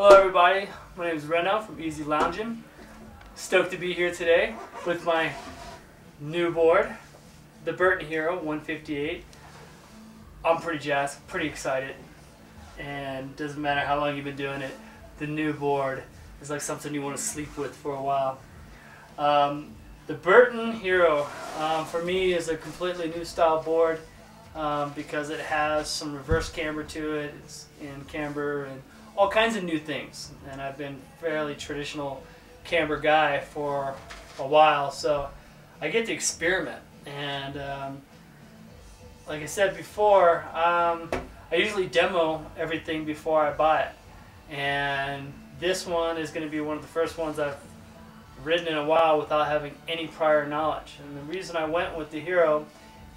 Hello everybody, my name is Renno from EasyLoungin. Stoked to be here today with my new board, the Burton Hero 158. I'm pretty jazzed, pretty excited, and doesn't matter how long you've been doing it, the new board is like something you want to sleep with for a while. The Burton Hero for me is a completely new style board because it has some reverse camber to it, it's in camber and all kinds of new things, and I've been fairly traditional camber guy for a while, so I get to experiment. And like I said before, I usually demo everything before I buy it, and this one is going to be one of the first ones I've ridden in a while without having any prior knowledge. And the reason I went with the Hero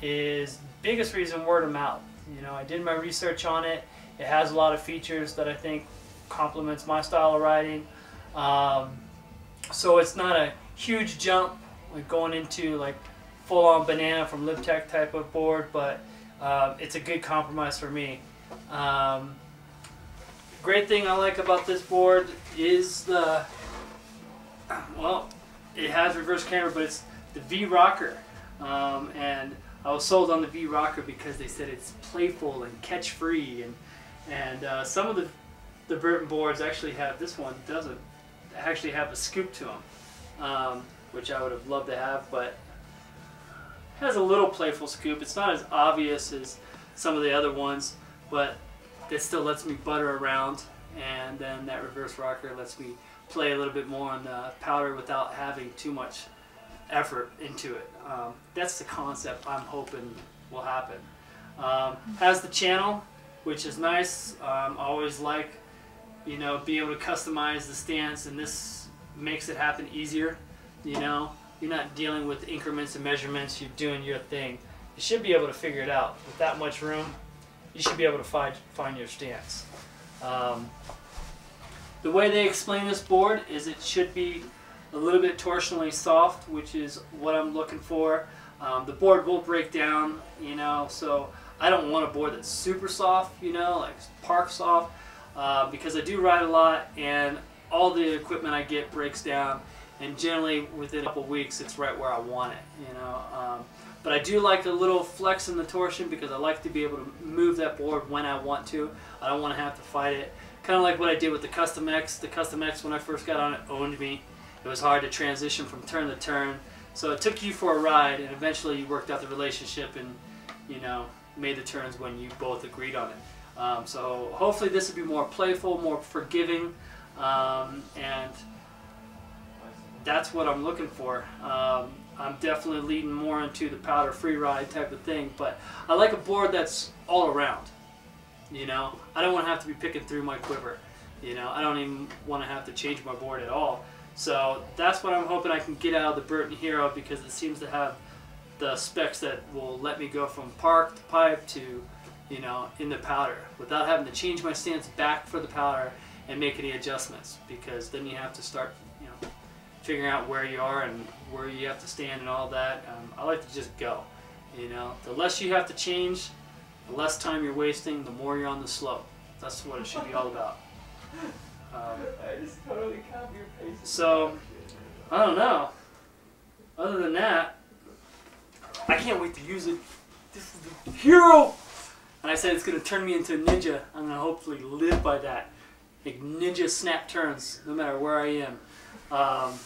is, biggest reason, word of mouth. You know, I did my research on it. It has a lot of features that I think complements my style of riding. So it's not a huge jump like going into like full-on banana from LibTech type of board, but it's a good compromise for me. Great thing I like about this board is the, well, it has reverse camber, but it's the V rocker, and I was sold on the V rocker because they said it's playful and catch free, and some of the Burton boards actually have, this one doesn't actually have a scoop to them, which I would have loved to have, but it has a little playful scoop. It's not as obvious as some of the other ones, but it still lets me butter around, and then that reverse rocker lets me play a little bit more on the powder without having too much effort into it. That's the concept I'm hoping will happen. Has the channel, which is nice. I always like, you know, being able to customize the stance, and this makes it happen easier. You know, you're not dealing with increments and measurements, you're doing your thing. You should be able to figure it out. With that much room, you should be able to find your stance. The way they explain this board is it should be a little bit torsionally soft, which is what I'm looking for. The board will break down, you know, so I don't want a board that's super soft, you know, like park soft, because I do ride a lot and all the equipment I get breaks down, and generally within a couple weeks it's right where I want it, you know. But I do like a little flex in the torsion because I like to be able to move that board when I want to. I don't want to have to fight it. Kind of like what I did with the Custom X. The Custom X, when I first got on it, owned me. It was hard to transition from turn to turn. So it took you for a ride, and eventually you worked out the relationship and, you know, made the turns when you both agreed on it. So hopefully this will be more playful, more forgiving, and that's what I'm looking for. I'm definitely leading more into the powder free ride type of thing, but I like a board that's all around. You know, I don't want to have to be picking through my quiver. You know, I don't even want to have to change my board at all. So that's what I'm hoping I can get out of the Burton Hero, because it seems to have the specs that will let me go from park to pipe to, you know, in the powder without having to change my stance back for the powder and make any adjustments, because then you have to start, you know, figuring out where you are and where you have to stand and all that. I like to just go, you know. The less you have to change, the less time you're wasting, the more you're on the slope. That's what it should be all about. I just totally copy your face. So, I don't know. Other than that, I can't wait to use it. This is the Hero! And I said it's going to turn me into a ninja. I'm going to hopefully live by that. Make ninja snap turns, no matter where I am.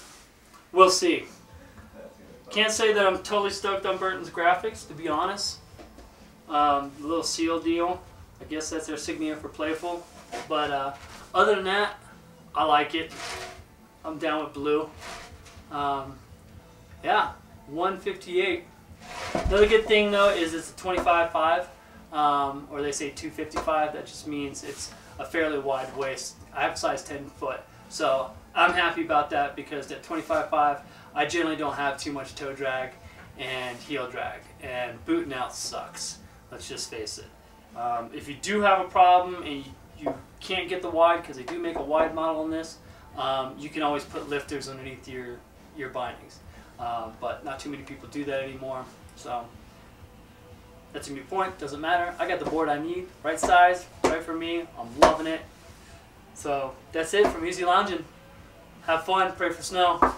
We'll see. Can't say that I'm totally stoked on Burton's graphics, to be honest. The little seal deal, I guess that's their signature for playful. But other than that, I like it. I'm down with blue. Yeah, 158. Another good thing though is it's a 25.5, or they say 255. That just means it's a fairly wide waist. I have a size 10 foot, so I'm happy about that, because at 25.5, I generally don't have too much toe drag and heel drag, and booting out sucks. Let's just face it. If you do have a problem and you can't get the wide, because they do make a wide model in this, you can always put lifters underneath your bindings. But not too many people do that anymore, so that's a moot point. Doesn't matter. I got the board I need, right size, right for me. I'm loving it. So that's it from Easy Loungin. Have fun, pray for snow.